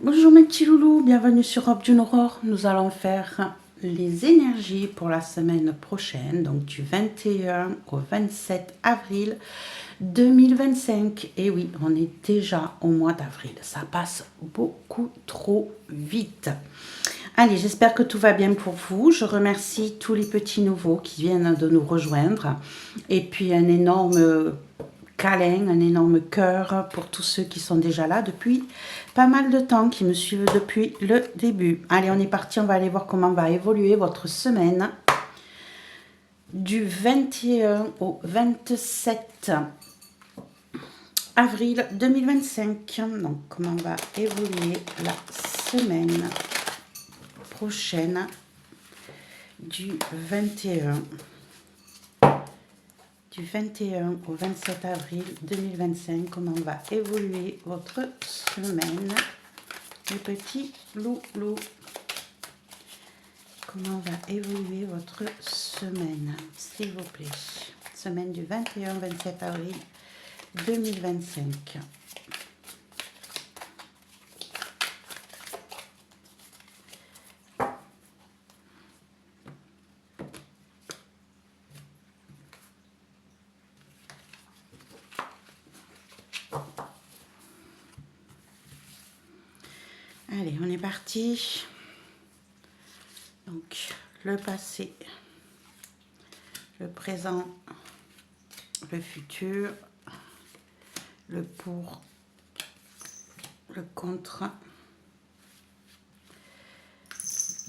Bonjour mes petits loulous, bienvenue sur Robe d'une Aurore. Nous allons faire les énergies pour la semaine prochaine, donc du 21 au 27 avril 2025. Et oui, on est déjà au mois d'avril, ça passe beaucoup trop vite. Allez, j'espère que tout va bien pour vous. Je remercie tous les petits nouveaux qui viennent de nous rejoindre. Et puis un énorme câlin, un énorme cœur pour tous ceux qui sont déjà là depuis pas mal de temps, qui me suivent depuis le début. Allez, on est parti, on va aller voir comment va évoluer votre semaine du 21 au 27 avril 2025. Donc, comment va évoluer la semaine prochaine du 21 au 27 avril 2025, comment va évoluer votre semaine, les petits loulous. Comment va évoluer votre semaine, s'il vous plaît. Semaine du 21 au 27 avril 2025. Allez, on est parti. Donc, le passé, le présent, le futur, le pour, le contre,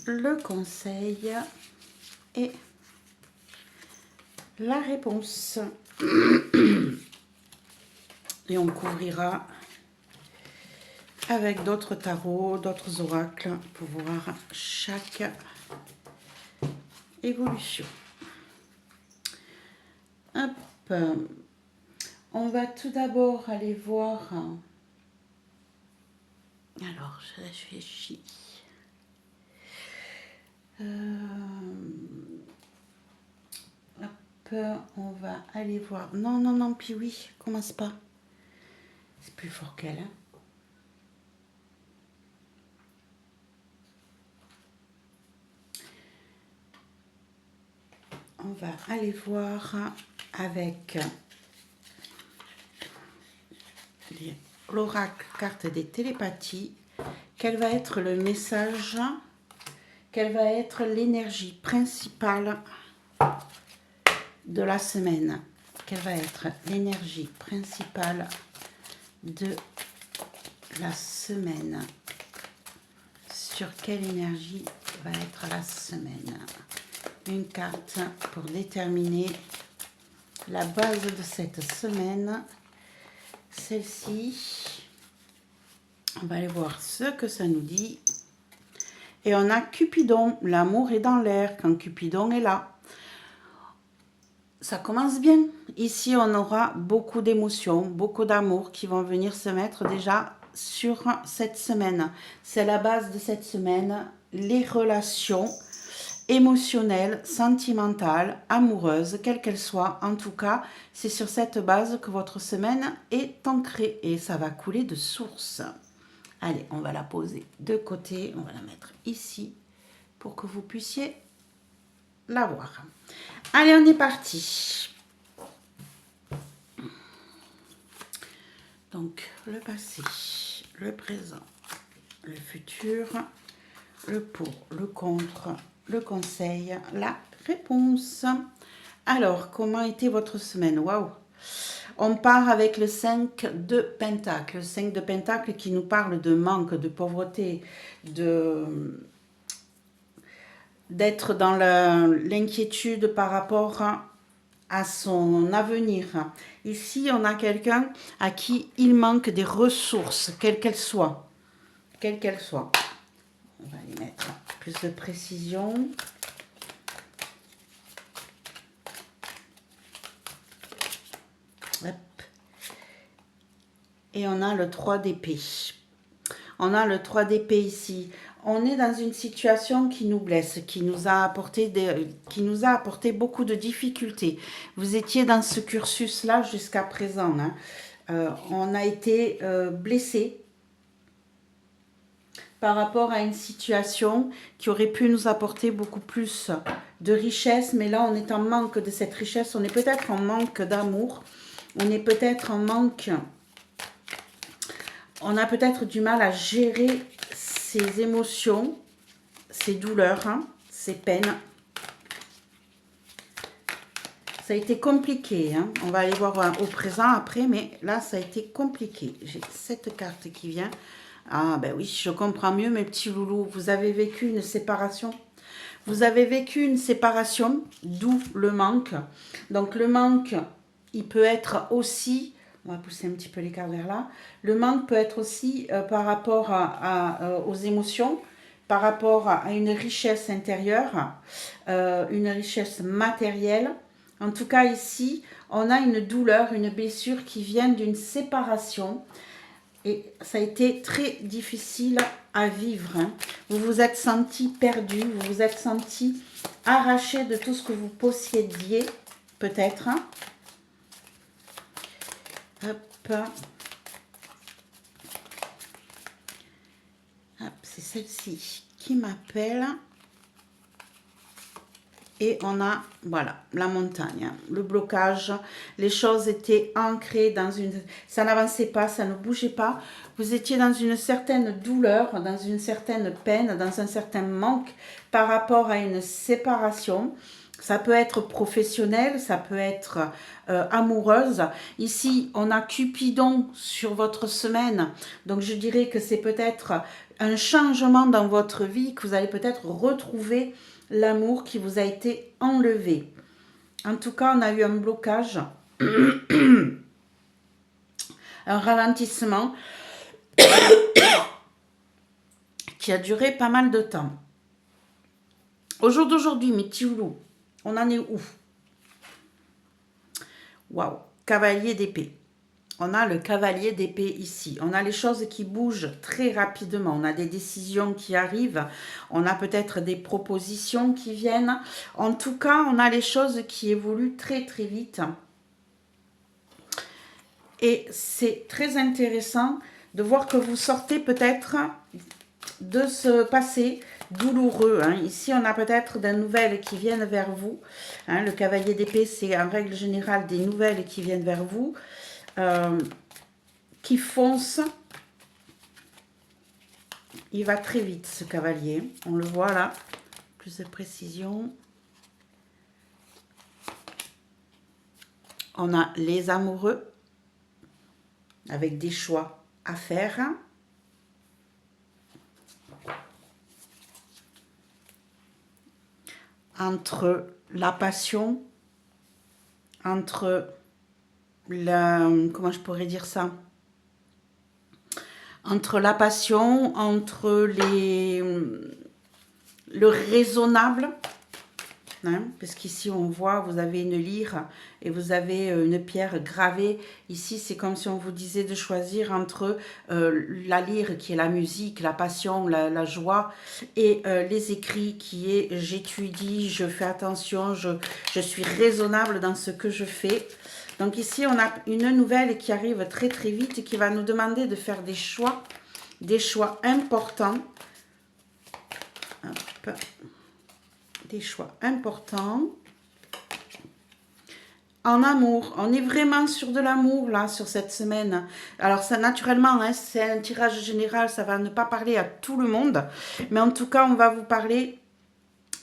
le conseil et la réponse. Et on couvrira avec d'autres tarots, d'autres oracles pour voir chaque évolution. Hop. On va tout d'abord aller voir. Alors, je réfléchis. Hop, on va aller voir. Non, non, non, puis oui, commence pas. C'est plus fort qu'elle. Hein. On va aller voir avec l'oracle carte des télépathies. Quel va être le message? Quelle va être l'énergie principale de la semaine? Quelle va être l'énergie principale de la semaine? Sur quelle énergie va être la semaine? Une carte pour déterminer la base de cette semaine. Celle-ci, on va aller voir ce que ça nous dit. Et on a Cupidon, l'amour est dans l'air quand Cupidon est là. Ça commence bien. Ici, on aura beaucoup d'émotions, beaucoup d'amour qui vont venir se mettre déjà sur cette semaine. C'est la base de cette semaine, les relations émotionnelle, sentimentale, amoureuse, quelle qu'elle soit. En tout cas, c'est sur cette base que votre semaine est ancrée et ça va couler de source. Allez, on va la poser de côté, on va la mettre ici pour que vous puissiez la voir. Allez, on est parti. Donc, le passé, le présent, le futur, le pour, le contre, le conseil, la réponse. Alors, comment était votre semaine? Waouh! On part avec le 5 de Pentacle. Le 5 de Pentacle qui nous parle de manque, de pauvreté, d'être dans l'inquiétude par rapport à son avenir. Ici, on a quelqu'un à qui il manque des ressources, quelles qu'elles soient. Quelles qu'elles soient. On va y mettre plus de précision. Hop. Et on a le 3 d'épée. On a le 3 d'épée ici. On est dans une situation qui nous blesse, qui nous a apporté beaucoup de difficultés. Vous étiez dans ce cursus-là jusqu'à présent. Hein. On a été blessé. par rapport à une situation qui aurait pu nous apporter beaucoup plus de richesse. Mais là, on est en manque de cette richesse. On est peut-être en manque d'amour. On est peut-être en manque... On a peut-être du mal à gérer ses émotions, ses douleurs, hein, ses peines. Ça a été compliqué, hein. On va aller voir au présent après, mais là, ça a été compliqué. J'ai cette carte qui vient. Ah, ben oui, je comprends mieux, mes petits loulous. Vous avez vécu une séparation. Vous avez vécu une séparation, d'où le manque. Donc, le manque, il peut être aussi... On va pousser un petit peu les cartes vers là. Le manque peut être aussi par rapport aux émotions, par rapport à une richesse intérieure, une richesse matérielle. En tout cas, ici, on a une douleur, une blessure qui vient d'une séparation. Et ça a été très difficile à vivre. Hein. Vous vous êtes senti perdu, vous vous êtes senti arraché de tout ce que vous possédiez, peut-être. Hein. Hop. Hop, c'est celle-ci qui m'appelle. Et on a, voilà, la montagne, le blocage. Les choses étaient ancrées dans une... Ça n'avançait pas, ça ne bougeait pas. Vous étiez dans une certaine douleur, dans une certaine peine, dans un certain manque par rapport à une séparation. Ça peut être professionnel, ça peut être amoureuse. Ici, on a Cupidon sur votre semaine. Donc, je dirais que c'est peut-être un changement dans votre vie, que vous allez peut-être retrouver l'amour qui vous a été enlevé. En tout cas, on a eu un blocage, un ralentissement qui a duré pas mal de temps. Au jour d'aujourd'hui, mes petits loulous, on en est où? Waouh, cavalier d'épée. On a le cavalier d'épée ici. On a les choses qui bougent très rapidement. On a des décisions qui arrivent. On a peut-être des propositions qui viennent. En tout cas, on a les choses qui évoluent très très vite. Et c'est très intéressant de voir que vous sortez peut-être de ce passé douloureux. Hein. Ici, on a peut-être des nouvelles qui viennent vers vous. Hein, le cavalier d'épée, c'est en règle générale des nouvelles qui viennent vers vous. Qui fonce. Il va très vite, ce cavalier. On le voit là. Plus de précision. On a les amoureux. Avec des choix à faire. Entre la passion. Entre comment je pourrais dire ça? Entre la passion, entre le raisonnable, hein, parce qu'ici on voit, vous avez une lyre et vous avez une pierre gravée. Ici, c'est comme si on vous disait de choisir entre la lyre qui est la musique, la passion, la joie, et les écrits qui est j'étudie, je fais attention, je suis raisonnable dans ce que je fais. Donc ici, on a une nouvelle qui arrive très très vite et qui va nous demander de faire des choix importants. Hop. Des choix importants. En amour, on est vraiment sur de l'amour là, sur cette semaine. Alors ça, naturellement, hein, c'est un tirage général, ça va ne pas parler à tout le monde. Mais en tout cas, on va vous parler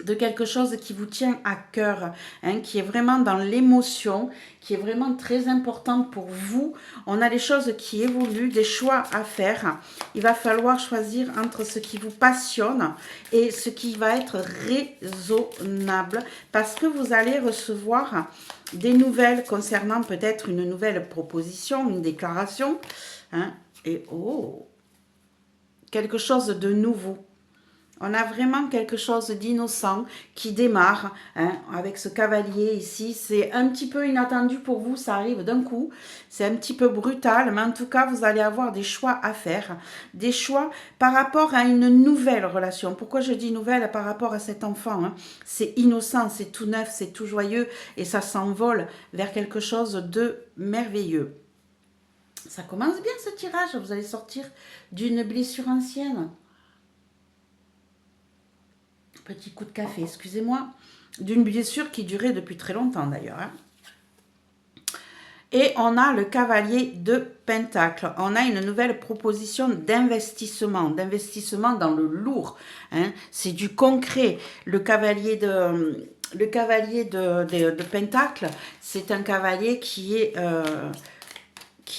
de quelque chose qui vous tient à cœur, hein, qui est vraiment dans l'émotion, qui est vraiment très important pour vous. On a des choses qui évoluent, des choix à faire. Il va falloir choisir entre ce qui vous passionne et ce qui va être raisonnable, parce que vous allez recevoir des nouvelles concernant peut-être une nouvelle proposition, une déclaration, hein, et oh, quelque chose de nouveau. On a vraiment quelque chose d'innocent qui démarre, hein, avec ce cavalier ici. C'est un petit peu inattendu pour vous, ça arrive d'un coup. C'est un petit peu brutal, mais en tout cas, vous allez avoir des choix à faire. Des choix par rapport à une nouvelle relation. Pourquoi je dis nouvelle par rapport à cet enfant, hein? C'est innocent, c'est tout neuf, c'est tout joyeux et ça s'envole vers quelque chose de merveilleux. Ça commence bien ce tirage, vous allez sortir d'une blessure ancienne. Petit coup de café, excusez-moi. D'une blessure qui durait depuis très longtemps d'ailleurs. Hein. Et on a le cavalier de Pentacle. On a une nouvelle proposition d'investissement dans le lourd. Hein. C'est du concret. Le cavalier de Pentacle, c'est un cavalier qui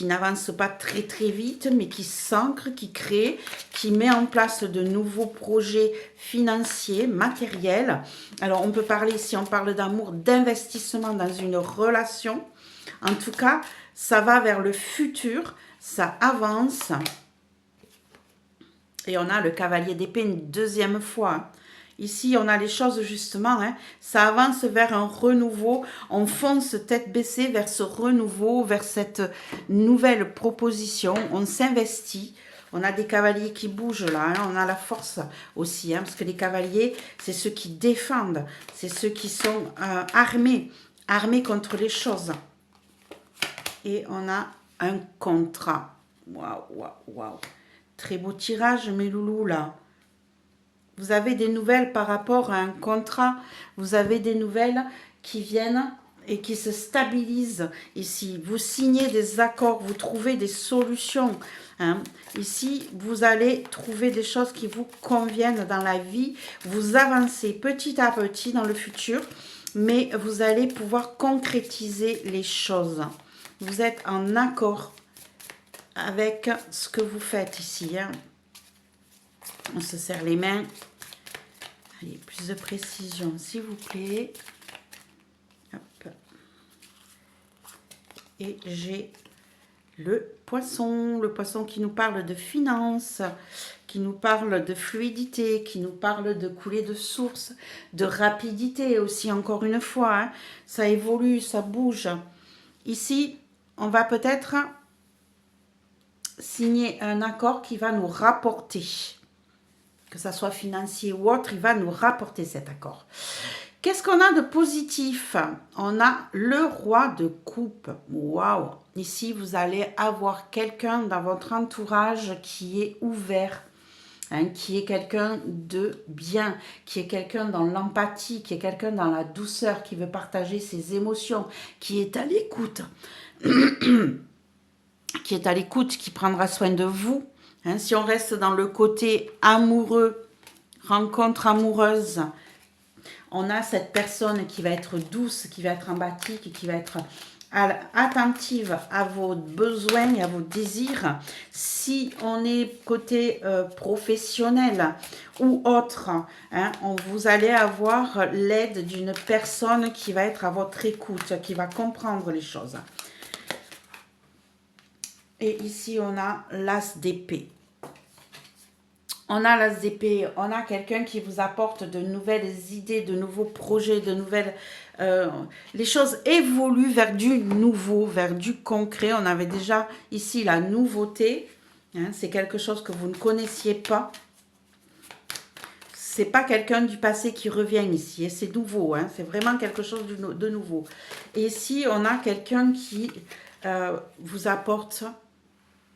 n'avance pas très très vite, mais qui s'ancre, qui crée, qui met en place de nouveaux projets financiers, matériels. Alors on peut parler, si on parle d'amour, d'investissement dans une relation. En tout cas, ça va vers le futur, ça avance. Et on a le cavalier d'épée une deuxième fois. Ici, on a les choses justement, hein, ça avance vers un renouveau, on fonce tête baissée vers ce renouveau, vers cette nouvelle proposition, on s'investit. On a des cavaliers qui bougent là, hein, on a la force aussi, hein, parce que les cavaliers, c'est ceux qui défendent, c'est ceux qui sont armés contre les choses. Et on a un contrat. Waouh, waouh, waouh. Très beau tirage, mes loulous, là. Vous avez des nouvelles par rapport à un contrat. Vous avez des nouvelles qui viennent et qui se stabilisent ici. Vous signez des accords, vous trouvez des solutions. Hein. Ici, vous allez trouver des choses qui vous conviennent dans la vie. Vous avancez petit à petit dans le futur, mais vous allez pouvoir concrétiser les choses. Vous êtes en accord avec ce que vous faites ici. Hein. On se serre les mains. Allez, plus de précision, s'il vous plaît. Hop. Et j'ai le poisson qui nous parle de finances, qui nous parle de fluidité, qui nous parle de couler de source, de rapidité aussi, encore une fois. Hein. Ça évolue, ça bouge. Ici, on va peut-être signer un accord qui va nous rapporter. Que ça soit financier ou autre, il va nous rapporter cet accord. Qu'est-ce qu'on a de positif? On a le roi de coupe. Waouh! Ici, vous allez avoir quelqu'un dans votre entourage qui est ouvert, hein, qui est quelqu'un de bien, qui est quelqu'un dans l'empathie, qui est quelqu'un dans la douceur, qui veut partager ses émotions, qui est à l'écoute, qui prendra soin de vous. Hein, si on reste dans le côté amoureux, rencontre amoureuse, on a cette personne qui va être douce, qui va être empathique, qui va être attentive à vos besoins et à vos désirs. Si on est côté professionnel ou autre, hein, vous allez avoir l'aide d'une personne qui va être à votre écoute, qui va comprendre les choses. Et ici, on a l'as d'épée. On a l'as d'épée, on a quelqu'un qui vous apporte de nouvelles idées, de nouveaux projets, de nouvelles... les choses évoluent vers du nouveau, vers du concret. On avait déjà ici la nouveauté. Hein, c'est quelque chose que vous ne connaissiez pas. C'est pas quelqu'un du passé qui revient ici. C'est nouveau, hein, c'est vraiment quelque chose de nouveau. Et ici, on a quelqu'un qui vous apporte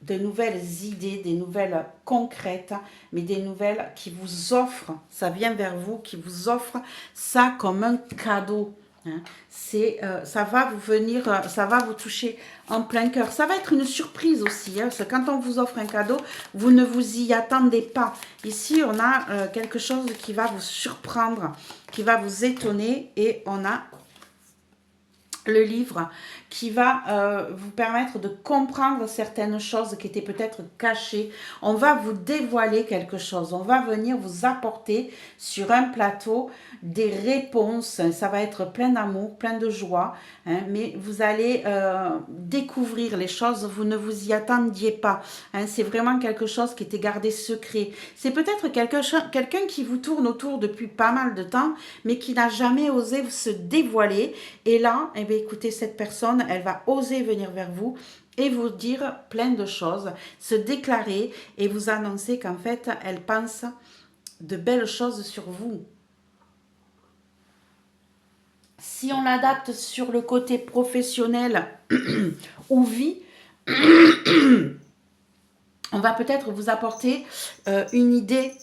de nouvelles idées, des nouvelles concrètes, mais des nouvelles qui vous offrent, ça vient vers vous, qui vous offre ça comme un cadeau. Hein. Ça va vous venir, ça va vous toucher en plein cœur. Ça va être une surprise aussi, hein, parce que quand on vous offre un cadeau, vous ne vous y attendez pas. Ici, on a quelque chose qui va vous surprendre, qui va vous étonner, et on a le livre qui va vous permettre de comprendre certaines choses qui étaient peut-être cachées. On va vous dévoiler quelque chose. On va venir vous apporter sur un plateau des réponses. Ça va être plein d'amour, plein de joie. Hein, mais vous allez découvrir les choses. Vous ne vous y attendiez pas. Hein, c'est vraiment quelque chose qui était gardé secret. C'est peut-être quelqu'un qui vous tourne autour depuis pas mal de temps, mais qui n'a jamais osé se dévoiler. Et là, eh bien, écoutez, cette personne, elle va oser venir vers vous et vous dire plein de choses, se déclarer et vous annoncer qu'en fait, elle pense de belles choses sur vous. Si on l'adapte sur le côté professionnel ou vie, on va peut-être vous apporter une idée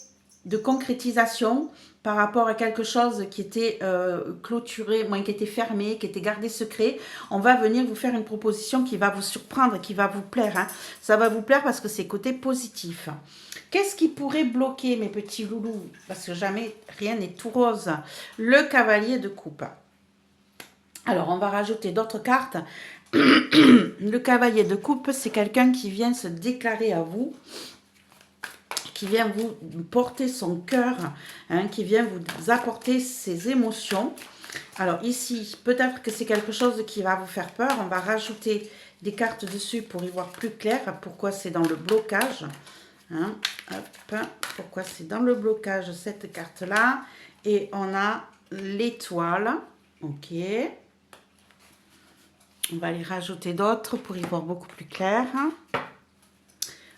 de concrétisation par rapport à quelque chose qui était clôturé, qui était fermé, qui était gardé secret. On va venir vous faire une proposition qui va vous surprendre, qui va vous plaire. Hein. Ça va vous plaire parce que c'est côté positif. Qu'est-ce qui pourrait bloquer, mes petits loulous? Parce que jamais rien n'est tout rose. Le cavalier de coupe. Alors, on va rajouter d'autres cartes. Le cavalier de coupe, c'est quelqu'un qui vient se déclarer à vous, qui vient vous porter son cœur, hein, qui vient vous apporter ses émotions. Alors ici, peut-être que c'est quelque chose qui va vous faire peur. On va rajouter des cartes dessus pour y voir plus clair. Pourquoi c'est dans le blocage. Hein, hop, pourquoi c'est dans le blocage, cette carte-là. Et on a l'étoile. Ok. On va les rajouter d'autres pour y voir beaucoup plus clair.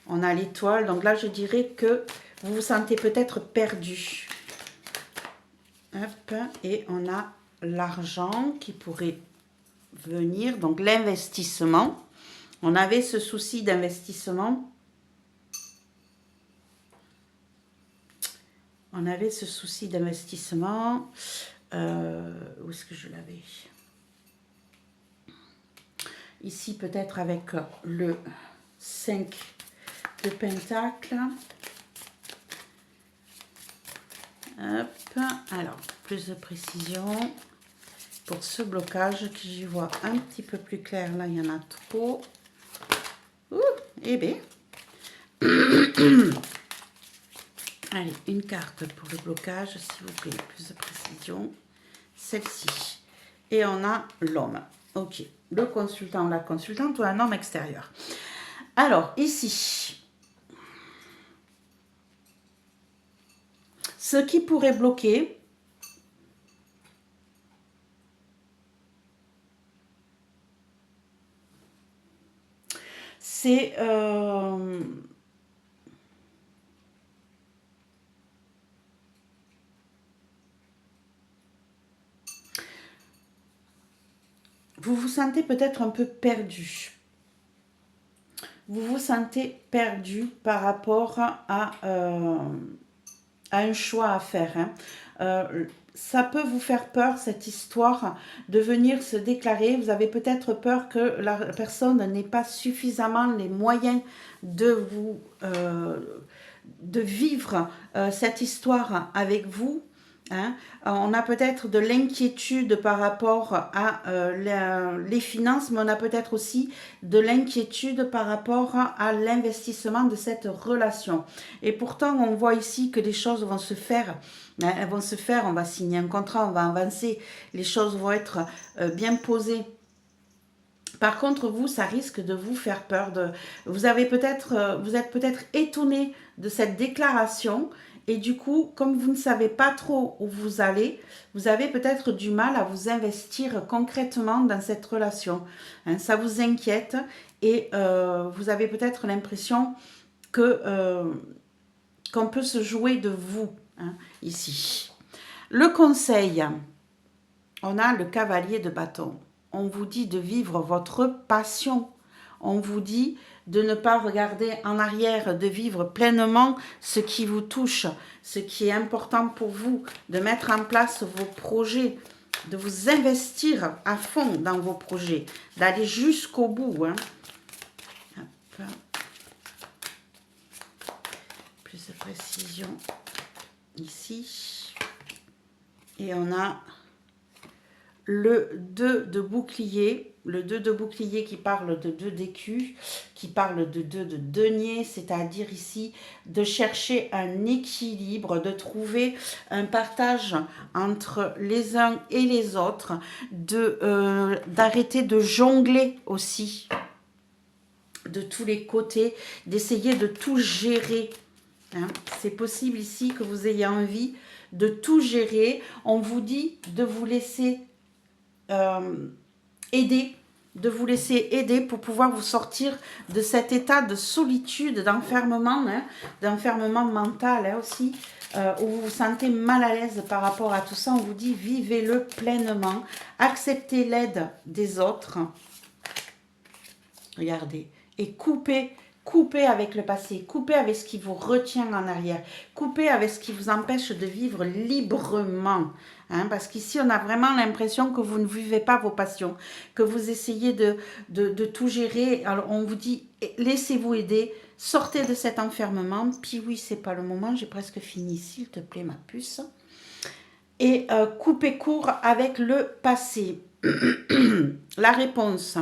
On a l'étoile. Donc là, je dirais que vous vous sentez peut-être perdu. Hop. Et on a l'argent qui pourrait venir. Donc l'investissement. On avait ce souci d'investissement. On avait ce souci d'investissement. Où est-ce que je l'avais ? Ici, peut-être avec le 5 de Pentacle. Hop. Alors, plus de précision pour ce blocage que j'y vois un petit peu plus clair. Là, il y en a trop. Ouh, eh bien. Allez, une carte pour le blocage, s'il vous plaît. Plus de précision. Celle-ci. Et on a l'homme. Ok. Le consultant ou la consultante ou un homme extérieur. Alors, ici, ce qui pourrait bloquer, c'est vous vous sentez peut-être un peu perdu. Vous vous sentez perdu par rapport à un choix à faire. Hein. Ça peut vous faire peur, cette histoire, de venir se déclarer. Vous avez peut-être peur que la personne n'ait pas suffisamment les moyens de vous de vivre cette histoire avec vous. Hein. On a peut-être de l'inquiétude par rapport à les finances, mais on a peut-être aussi de l'inquiétude par rapport à l'investissement de cette relation. Et pourtant, on voit ici que les choses vont se faire. Hein, elles vont se faire, on va signer un contrat, on va avancer, les choses vont être bien posées. Par contre, vous, ça risque de vous faire peur. Vous êtes peut-être étonné de cette déclaration. Et du coup, comme vous ne savez pas trop où vous allez, vous avez peut-être du mal à vous investir concrètement dans cette relation. Hein, ça vous inquiète et vous avez peut-être l'impression que qu'on peut se jouer de vous, hein, ici. Le conseil, on a le cavalier de bâton. On vous dit de vivre votre passion. On vous dit de ne pas regarder en arrière, de vivre pleinement ce qui vous touche, ce qui est important pour vous, de mettre en place vos projets, de vous investir à fond dans vos projets, d'aller jusqu'au bout. Hein. Hop. Plus de précision ici. Et on a le 2 de bouclier, le 2 de bouclier qui parle de 2 d'écus, qui parle de 2 de denier, c'est-à-dire ici de chercher un équilibre, de trouver un partage entre les uns et les autres, d'arrêter de jongler aussi de tous les côtés, d'essayer de tout gérer. Hein. C'est possible ici que vous ayez envie de tout gérer. On vous dit de vous laisser aider, pour pouvoir vous sortir de cet état de solitude, d'enfermement, hein, d'enfermement mental hein, aussi, où vous vous sentez mal à l'aise par rapport à tout ça. On vous dit vivez-le pleinement, acceptez l'aide des autres, regardez, et coupez Coupez avec le passé, coupez avec ce qui vous retient en arrière, coupez avec ce qui vous empêche de vivre librement. Hein, parce qu'ici, on a vraiment l'impression que vous ne vivez pas vos passions, que vous essayez de tout gérer. Alors, on vous dit, laissez-vous aider, sortez de cet enfermement. Puis oui, c'est pas le moment, j'ai presque fini, s'il te plaît, ma puce. Et coupez court avec le passé. La réponse.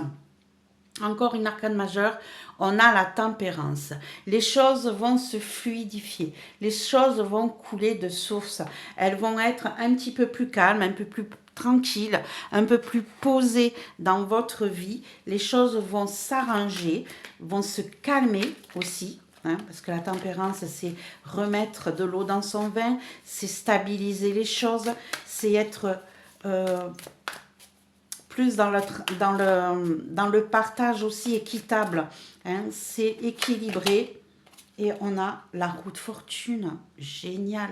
Encore une arcane majeure, on a la tempérance. Les choses vont se fluidifier, les choses vont couler de source. Elles vont être un petit peu plus calmes, un peu plus tranquilles, un peu plus posées dans votre vie. Les choses vont s'arranger, vont se calmer aussi. Hein, parce que la tempérance, c'est remettre de l'eau dans son vin, c'est stabiliser les choses, c'est être... plus dans le partage aussi équitable. Hein, c'est équilibré. Et on a la roue de fortune. Génial.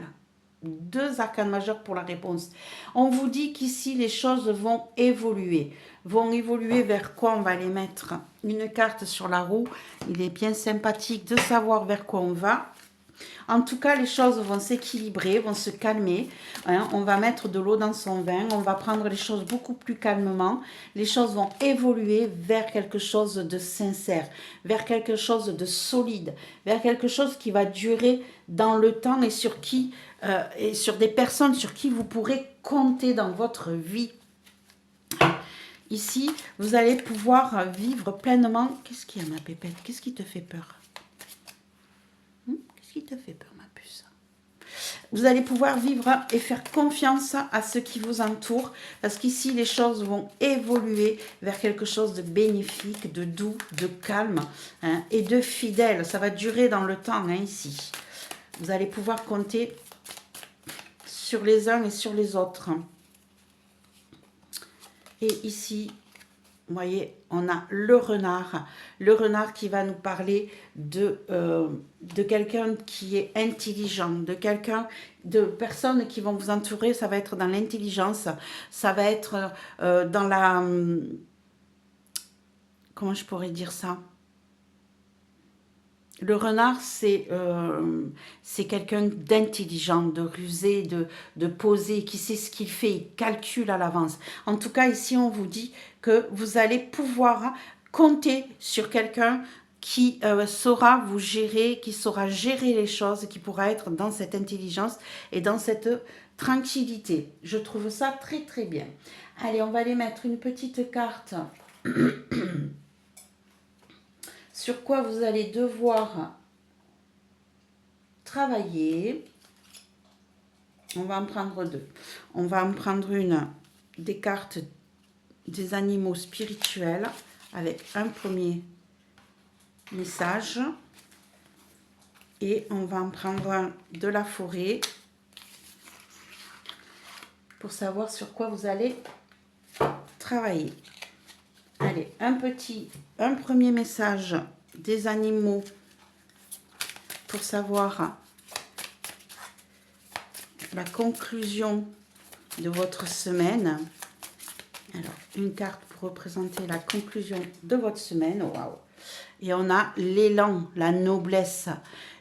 2 arcanes majeures pour la réponse. On vous dit qu'ici, les choses vont évoluer. Vont évoluer vers quoi? On va les mettre une carte sur la roue. Il est bien sympathique de savoir vers quoi on va. En tout cas, les choses vont s'équilibrer, vont se calmer. Hein. On va mettre de l'eau dans son vin. On va prendre les choses beaucoup plus calmement. Les choses vont évoluer vers quelque chose de sincère, vers quelque chose de solide, vers quelque chose qui va durer dans le temps et sur des personnes sur qui vous pourrez compter dans votre vie. Ici, vous allez pouvoir vivre pleinement. Qu'est-ce qu'il y a, ma pépette? Qu'est-ce qui te fait peur? Qu'est-ce qui te fait peur, ma puce? Vous allez pouvoir vivre et faire confiance à ce qui vous entoure, parce qu'ici, les choses vont évoluer vers quelque chose de bénéfique, de doux, de calme, hein, et de fidèle. Ça va durer dans le temps, hein, ici. Vous allez pouvoir compter sur les uns et sur les autres. Et ici, vous voyez, on a le renard qui va nous parler de quelqu'un qui est intelligent, de personnes qui vont vous entourer. Ça va être dans l'intelligence, ça va être dans la... comment je pourrais dire ça? Le renard, c'est quelqu'un d'intelligent, de rusé, de posé, qui sait ce qu'il fait, il calcule à l'avance. En tout cas, ici, on vous dit que vous allez pouvoir compter sur quelqu'un qui saura vous gérer, qui saura gérer les choses, qui pourra être dans cette intelligence et dans cette tranquillité. Je trouve ça très, très bien. Allez, on va aller mettre une petite carte... sur quoi vous allez devoir travailler. On va en prendre 2. On va en prendre une des cartes des animaux spirituels avec un premier message. Et on va en prendre un de la forêt pour savoir sur quoi vous allez travailler. Allez, un premier message des animaux pour savoir la conclusion de votre semaine. Alors, une carte pour représenter la conclusion de votre semaine. Waouh! Et on a l'élan, la noblesse.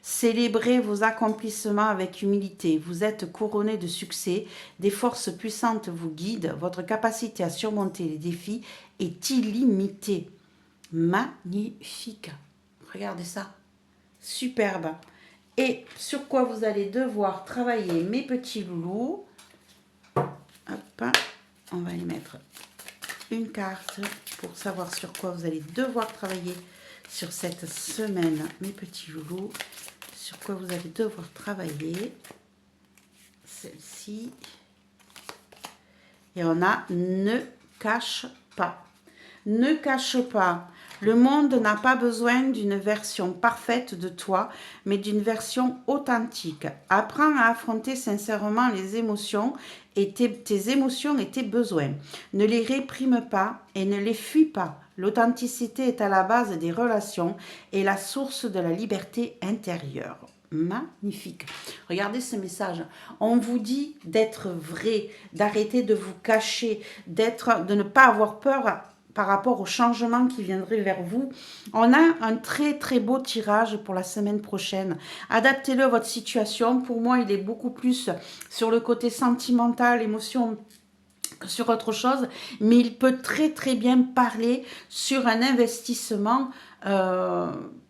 Célébrez vos accomplissements avec humilité. Vous êtes couronné de succès. Des forces puissantes vous guident. Votre capacité à surmonter les défis est illimitée. Magnifique. Regardez ça. Superbe. Et sur quoi vous allez devoir travailler, mes petits loulous. Hop. On va aller mettre une carte pour savoir sur quoi vous allez devoir travailler sur cette semaine, mes petits loulous. Sur quoi vous allez devoir travailler. Celle-ci. Et on a ne cache pas. Ne cache pas. Le monde n'a pas besoin d'une version parfaite de toi, mais d'une version authentique. Apprends à affronter sincèrement les émotions et tes émotions et tes besoins. Ne les réprime pas et ne les fuis pas. L'authenticité est à la base des relations et la source de la liberté intérieure. Magnifique. Regardez ce message. On vous dit d'être vrai, d'arrêter de vous cacher, de ne pas avoir peur par rapport au changement qui viendrait vers vous. On a un très très beau tirage pour la semaine prochaine. Adaptez-le à votre situation. Pour moi, il est beaucoup plus sur le côté sentimental, émotion, que sur autre chose, mais il peut très très bien parler sur un investissement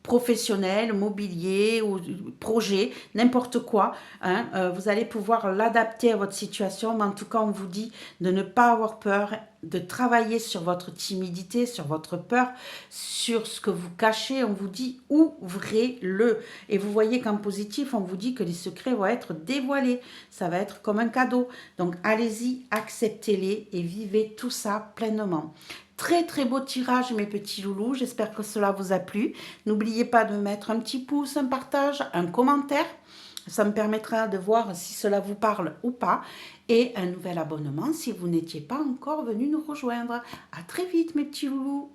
professionnel, mobilier ou projet, n'importe quoi. Hein. Vous allez pouvoir l'adapter à votre situation, mais en tout cas, on vous dit de ne pas avoir peur, de travailler sur votre timidité, sur votre peur, sur ce que vous cachez. On vous dit ouvrez-le. Et vous voyez qu'en positif, on vous dit que les secrets vont être dévoilés. Ça va être comme un cadeau. Donc, allez-y, acceptez-les et vivez tout ça pleinement. Très très beau tirage mes petits loulous, j'espère que cela vous a plu. N'oubliez pas de mettre un petit pouce, un partage, un commentaire. Ça me permettra de voir si cela vous parle ou pas. Et un nouvel abonnement si vous n'étiez pas encore venu nous rejoindre. À très vite mes petits loulous.